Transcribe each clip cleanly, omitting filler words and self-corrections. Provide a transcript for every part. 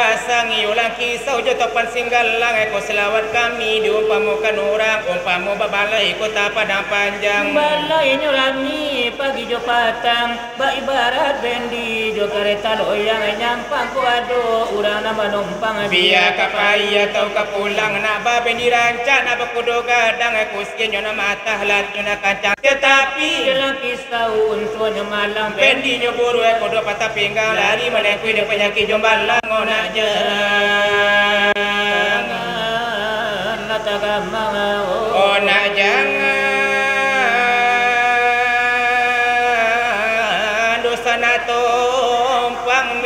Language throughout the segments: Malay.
pasang iulang kisau jo topan singgalang eko selawat kami diumpamukan orang umpamu babalai kota padang panjang balai nyurami pagi jo patang ba ibarat bendi jo kereta loyang nyampang ku ado urang nama numpang biya kapaya tau kapulang nak ba bendi rancak nak berkudo gadang eko skenyo na mata lat na kancang tetapi dalam kisau untunya malam bendi nyo buru eko do patah pinggang lari menekui de penyakit jombalang ngonak jangan onak jangan dosa na tumpang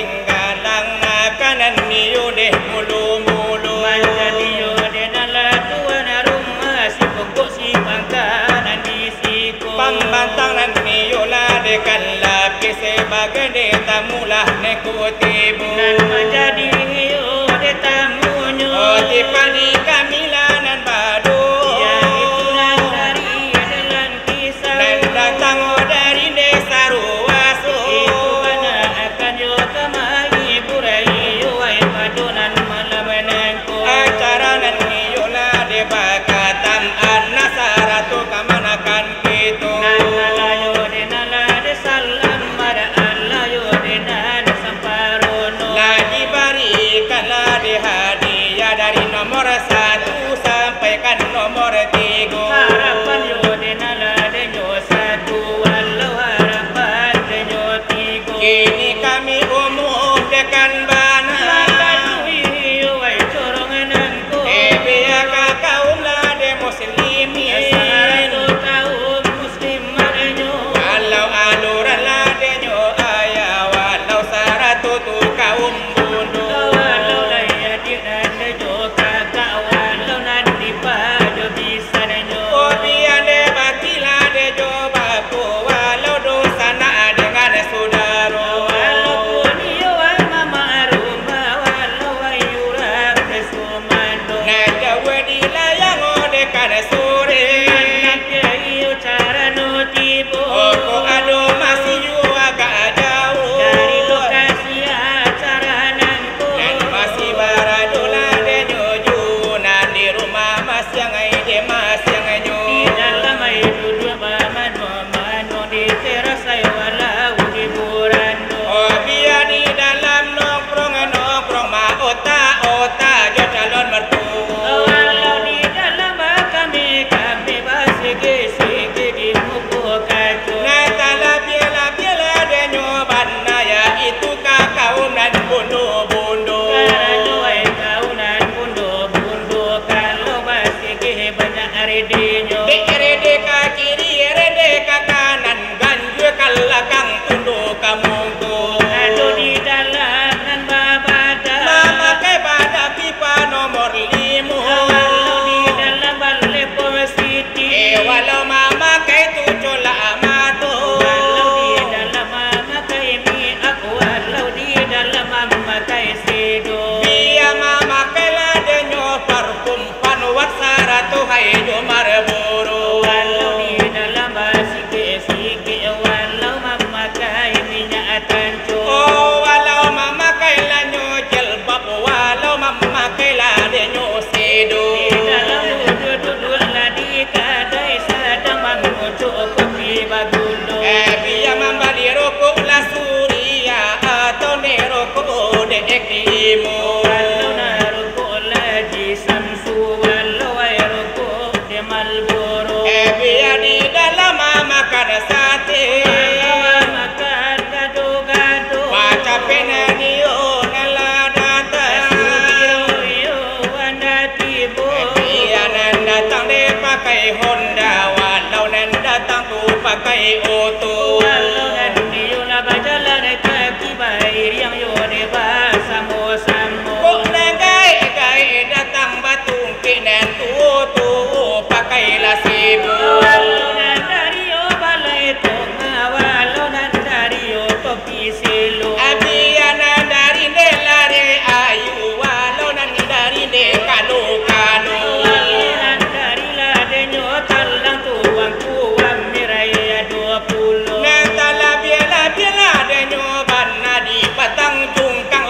tinggalang kanan niyo deh mulu-mulu Manjadi yo de nala tuan rumah si pokok si pangkanan di siku pambantang nan niyo la de kalapis sebagai de tamulah nekutibu nan manjadi yo de tamunyo oh tipani kamilanan badu ya itu nan dari adalah kisah dan datang dari desa Ruasu itu mana akan yo kemari burai yo ai padunan malam nengko acara nan niyo la de bakatam an-nasaratu kamanakan kitu nala yo de salam mara Allah yo de nan samparono lagi berikan la de hadiah dari nomor 1 sampai kan nomor 3 harapan yo de nala de yo satu walau harapan de yo tiga kini kami umumkan bana yo ai corong nangko biar kaum la de muslimin asaratu kaum muslim marenyo kalau aluran la de nyo ayah walau saratu tu kaum bunuh walau laya di dan de yo kakak walau nanti pada bisa nyo oh biar de batila de jo baku walau dosa na dengan saudara walaupun yo ai mama rumah walau ayuran de sumando nah jawa di layang de kan sore anaknya iyo cara no tibo oh ado masih ju agak jauh dari lokasi acara nangko dan masih baradola de nyoju nan di rumah mas yang ai de mas yang nyo di dalam itu dua mano di teras saya walau hiburan oh biar di dalam nongkrong ma ota jo calon mertua walau di dalam kami basigi di muku kacu nah tala biela de nyoban ya itu kaum dan bunuh-bunuh karena ai kaunan bundo kalau basigi banyak redinyo rede ka kiri rede ka kanan ganjur kalakang tunduk kamungku aduh di dalam nan babada mama ke pada pipa nomor 5 walau di dalam balik positi walau mama ke tujuh la amatu walau di dalam memakai mi aku walau di dalam memakai sido biya mama ke la de nyo parfum panwat saratu hai jo marburu walau di dalam basiki walau memakai minyak tancu oh walau mama ke la nyo jilbab walau mama ke la de nyo sedo di dalam duduk ladi kadai sedang mengucuk kopi bagundo biya mambali rokok la suria atau ne rokok de eklimu walau naruko lagi samsu walau ai rokok de malboro biya di dalam makan sate makan gado-gado baca penani nala datang yo anda tibo biya nan datang de pakai Honda walau nan datang tu pakai Auto walau nanti yo la bajalan kaki bair yang yo de basamo-samo kok negai datang batung kinan tu pakai lasibu walau dari yo balai tengah walau dari yo topi selo biya nan dari de lare ayu walau nan dari de kanu walau dari ladenyo talang tuang miraya 20 nan tala biela de nyoban di patang jungkang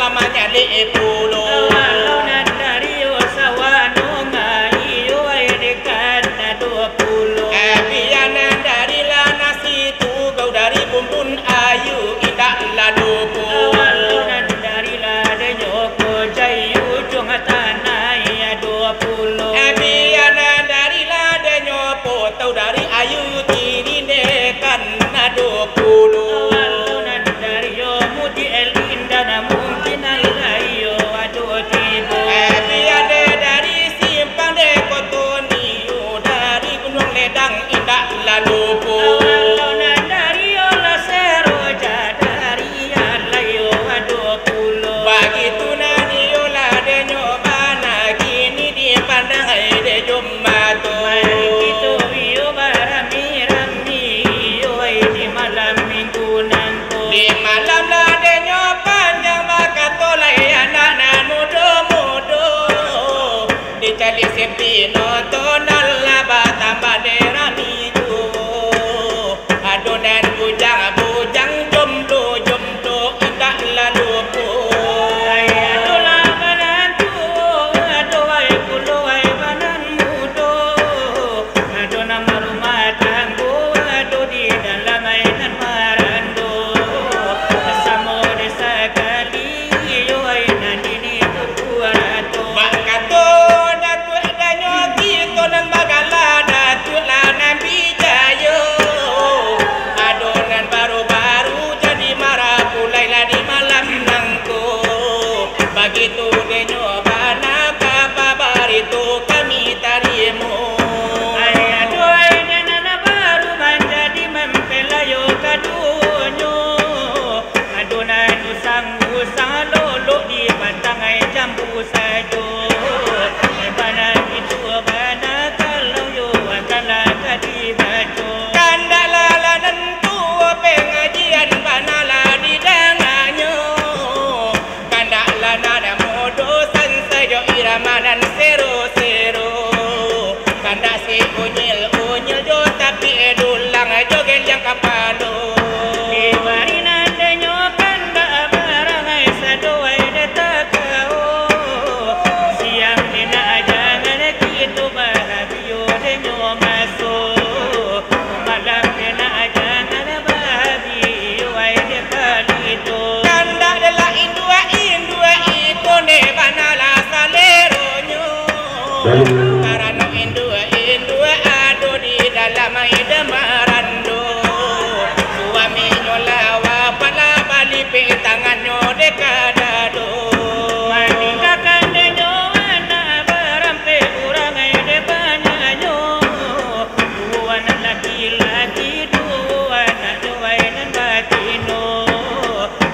begitu denyo bana kabar itu kami tarimu. Aduh nana baru menjadi mempelayo kadunyo. Aduh nanu sang lolo di pantangai jambu sajo. Bana itu bana kalau yo kala kadi bajo. Kandala nentu pengajian bana la di danganyo. Kandala nada modo sansayo iramanan sero. Kanda si unyil do tapi edulang joget yang kapalo. Di marina denyo kanda barangai sadoai detakao. Siang dina jangan gitu bahabio denyo masuk. Malam dina jangan bahabio ai dekalito. Kanda dela indua ikone bana la saleronyo. Karena indua ado di dalam ida marando. Suami nyolawa pala bali pe tangannya dekadado. Maningkakan denyo anak barampe urang ai depananyo. Dua anak laki-laki dua anak doai nan batino.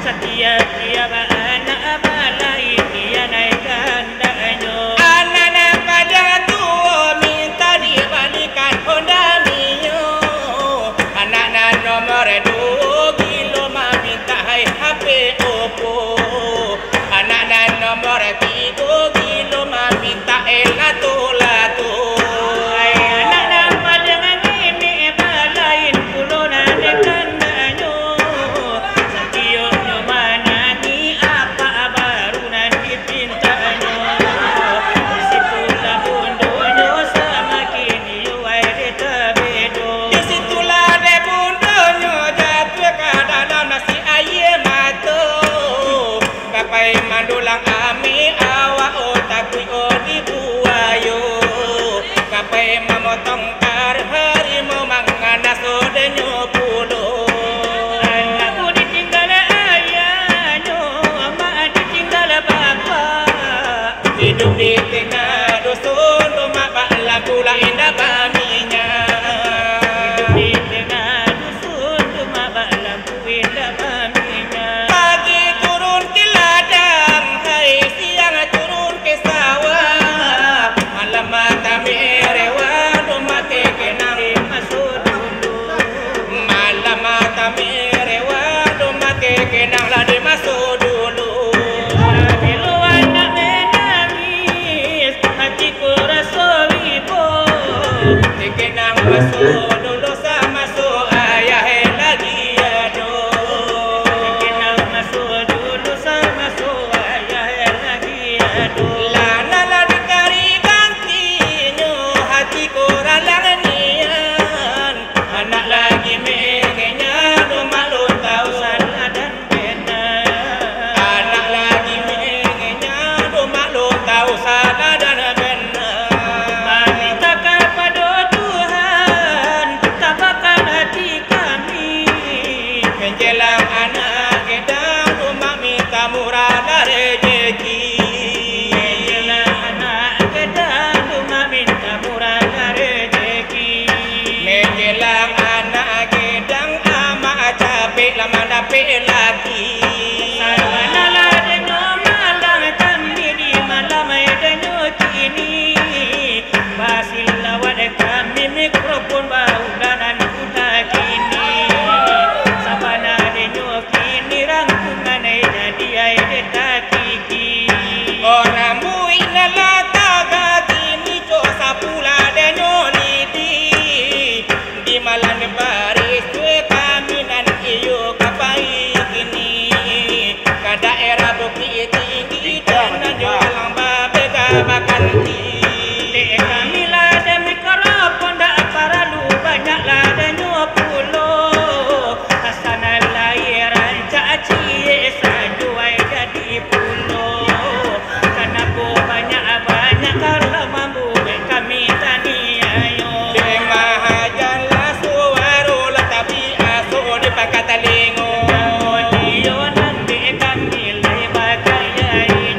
Setiap dia anak balai dia naik kandanyo. Anak-anak pada tua minta dibalikan Honda Mio. Anak-anak nomor 2 kilo minta hai HP Oppo. Anak-anak nomor 3 kilo minta Lato. Ai anak padangan ini balain kulona dekandanyo. Setiap mana ni apa baru nanti pintanyo. Disitulah bundonyo sama kini yuai detabedo. Disitulah de bundonyo jatuh ke dalam nasi ayam mato. Kapai mandulang ami awak otakui odi buayo. Kapai memotong kar harimau manganas odenyo pulo. Anakku ditinggal ayahnya, mak ditinggal bapak. Hidup di tengah dusun rumah bakla pula indah baminya. Hidup di tengah dusun rumah bak lampu indah baminya. Pagi turun ke ladang, hai siang turun ke sawah. Malam mata merewa rumah tekenang Masuk dulu. malam mata merewa rumah tekenang lah dia masuk dulu. Bila anak menangis, hatiku rasa wibo. Tekenang masuk dulu sama so ayah lagi aduh. Kenal masuk dulu sama ayah lagi aduh. Lana la dikari gantinya hatiku ralang nian. Anak lagi mengenya rumah lu tahu Salah dan benar. anak lagi mengenya rumah lu tahu salah dan benar. Minta kepada Tuhan, tabahkan hati kami. Menjelang anak kita rumah minta murah dari rezeki. Menjelang anak kita, rumah minta murah rezeki. Menjelang anak gedang amak capek lama dapet lagi. Sarwanalah denyo malang kami di malam denyo kini. Basil lawat kami mikrofon bau danan kuda kini. Sabana denyo kini rangkungan jadi ai detak kiki. Orang mui nala taga kini co sapula denyo lidi. Di malam baris kue kami nan iyo kapai kini. Ke daerah Bukit Tinggi dan jualang babega makan Dek kami lah ada mikrofon dak paralu banyak lah denyo pulo. Asana lahiran caci sajuai jadi pulo. Kenapa banyak kalau mampu kami tani ayo. Mahajalah suara tapi asuh di pakatalingo. Dia nanti kami lai bakal jadi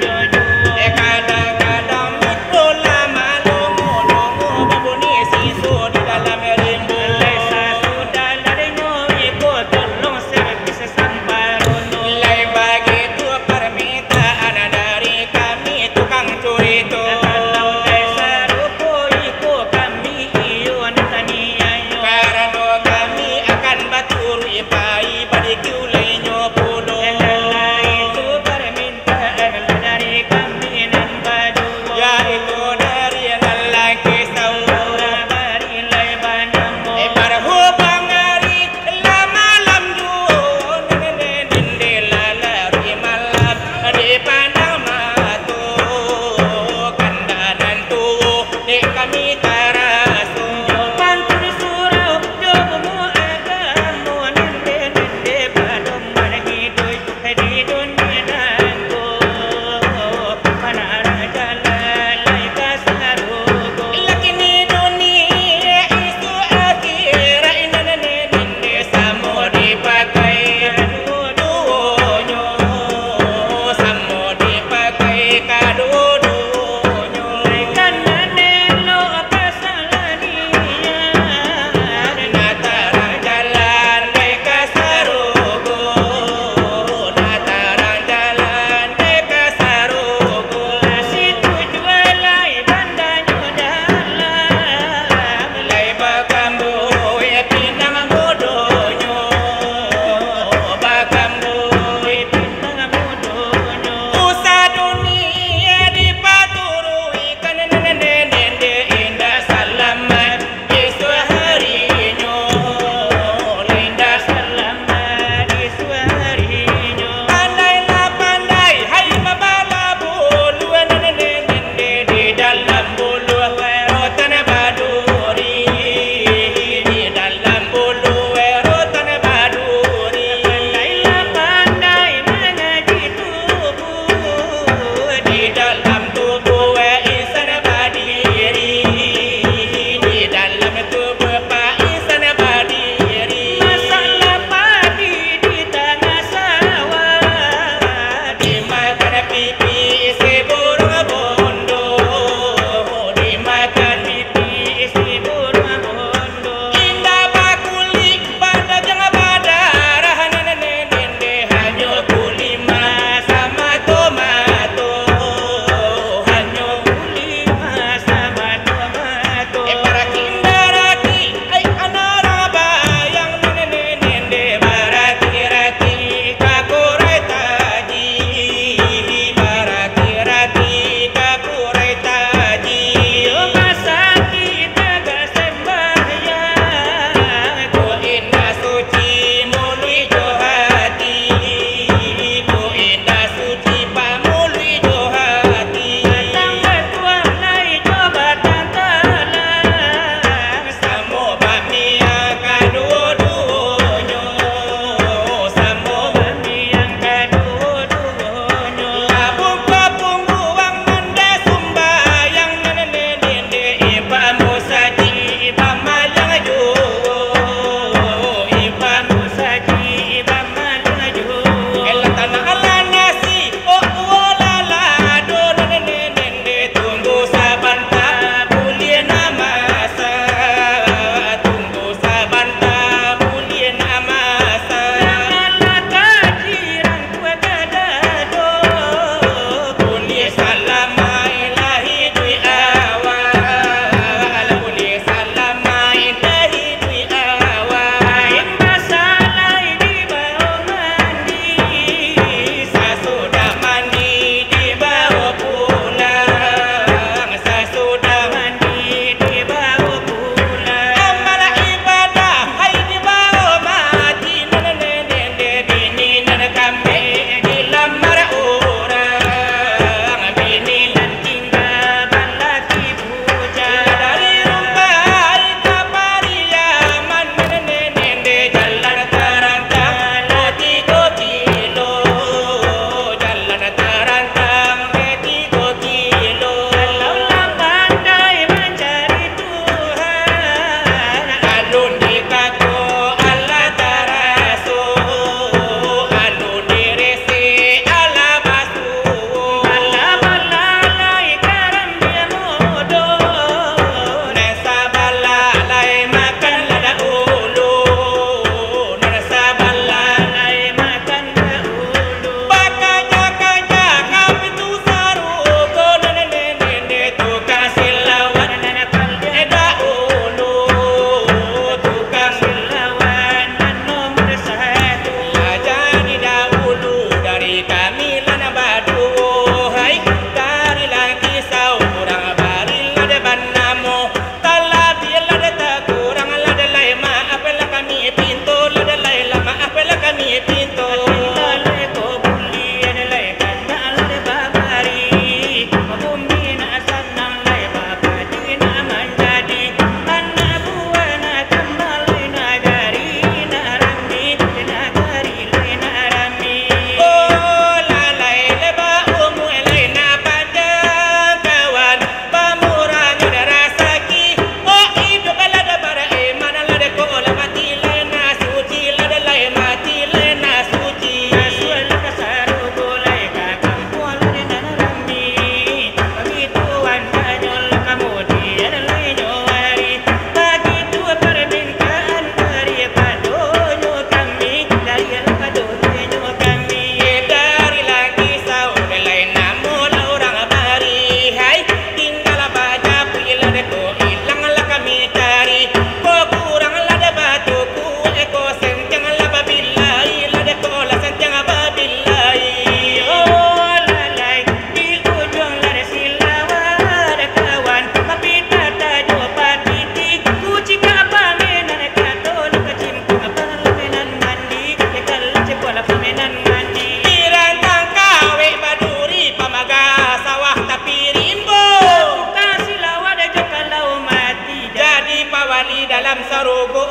wali dalam sarugo